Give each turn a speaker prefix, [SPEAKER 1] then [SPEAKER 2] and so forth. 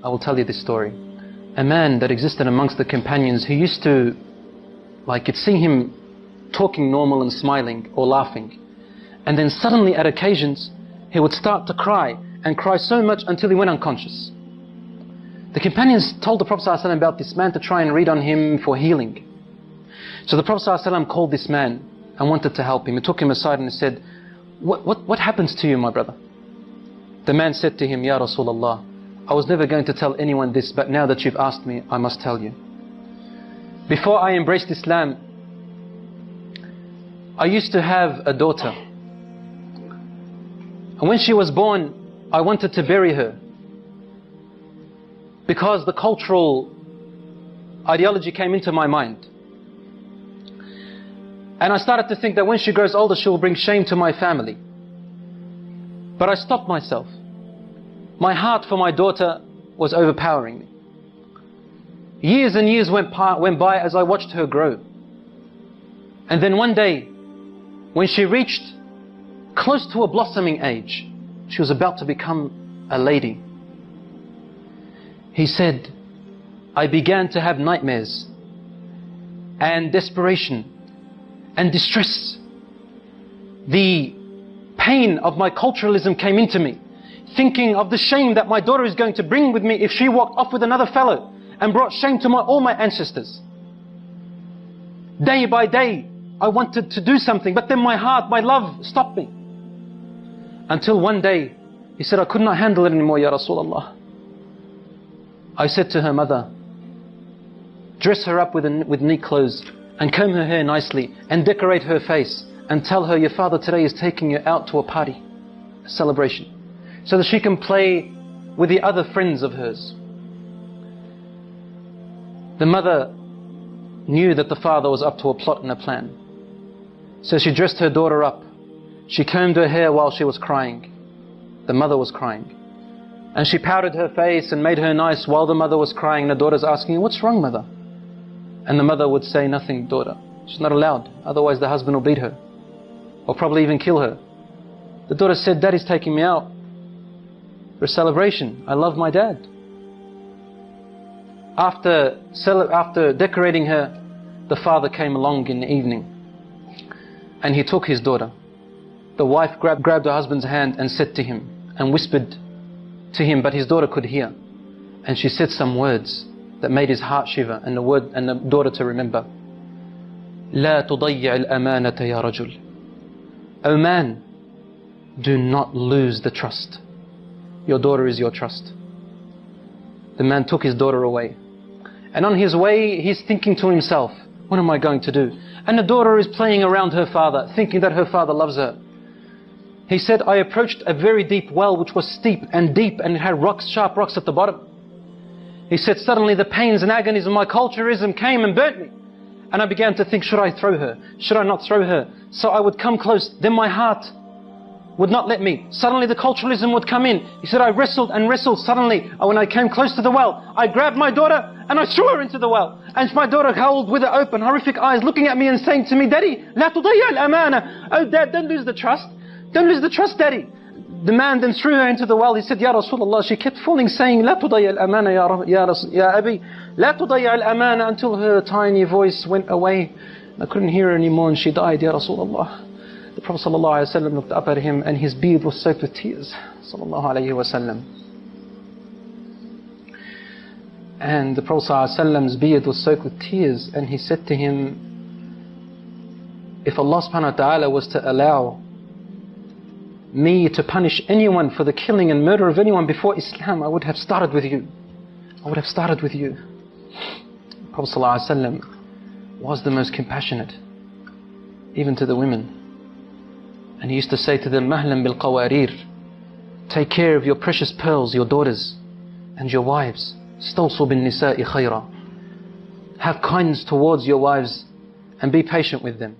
[SPEAKER 1] I will tell you this story. A man that existed amongst the companions who used to, you'd see him talking normal and smiling or laughing. And then suddenly at occasions, he would start to cry and cry so much until he went unconscious. The companions told the Prophet ﷺ about this man to try and read on him for healing. So the Prophet ﷺ called this man and wanted to help him. He took him aside and he said, what happens to you, my brother? The man said to him, Ya Rasoolollah, I was never going to tell anyone this, but now that you've asked me, I must tell you. Before I embraced Islam, I used to have a daughter. And when she was born, I wanted to bury her, because the cultural ideology came into my mind. And I started to think that when she grows older, she will bring shame to my family. But I stopped myself. My heart for my daughter was overpowering me. Years and years went by as I watched her grow. And then one day, when she reached close to a blossoming age, she was about to become a lady. He said, I began to have nightmares and desperation and distress. The pain of my culturalism came into me, thinking of the shame that my daughter is going to bring with me if she walked off with another fellow and brought shame to all my ancestors. Day by day, I wanted to do something, but then my heart, my love stopped me. Until one day, he said, I could not handle it anymore, Ya Rasoolollah. I said to her mother, dress her up with neat clothes and comb her hair nicely and decorate her face and tell her your father today is taking you out to a party, a celebration, so that she can play with the other friends of hers. The mother knew that the father was up to a plot and a plan. So she dressed her daughter up. She combed her hair while she was crying. The mother was crying. And she powdered her face and made her nice while the mother was crying. And the daughter's asking, what's wrong, mother? And the mother would say, nothing, daughter. She's not allowed. Otherwise the husband will beat her. Or probably even kill her. The daughter said, Daddy's taking me out for a celebration. I love my dad. After decorating her, the father came along in the evening. And he took his daughter. The wife grabbed her husband's hand and said to him, and whispered to him, but his daughter could hear. And she said some words that made his heart shiver, and the daughter to remember. لا تضيع الأمانة يا رجل. O man, do not lose the trust. Your daughter is your trust. The man took his daughter away. And on his way, he's thinking to himself, what am I going to do? And the daughter is playing around her father, thinking that her father loves her. He said, I approached a very deep well which was steep and deep and it had sharp rocks at the bottom. He said, suddenly the pains and agonies of my culturalism came and burnt me. And I began to think, should I throw her? Should I not throw her? So I would come close, then my heart would not let me. Suddenly the culturalism would come in. He said, I wrestled and wrestled. Suddenly, when I came close to the well, I grabbed my daughter and I threw her into the well. And my daughter howled with her open, horrific eyes, looking at me and saying to me, Daddy, لا تضيع الأمانة. Oh Dad, don't lose the trust. Don't lose the trust, Daddy. The man then threw her into the well. He said, Ya Rasulullah. She kept falling, saying, لا تضيع الأمانة يا أبي. لا تضيع الأمانة, until her tiny voice went away. I couldn't hear her anymore and she died, Ya Rasulullah. The Prophet ﷺ looked up at him and his beard was soaked with tears. And the Prophet ﷺ's beard was soaked with tears, and he said to him, if Allah subhanahu wa ta'ala was to allow me to punish anyone for the killing and murder of anyone before Islam, I would have started with you. I would have started with you. The Prophet ﷺ was the most compassionate, even to the women. And he used to say to them, Mahlan bil qawarir. Take care of your precious pearls, your daughters and your wives. Stawsu bin nisa'i khayra. Have kindness towards your wives and be patient with them.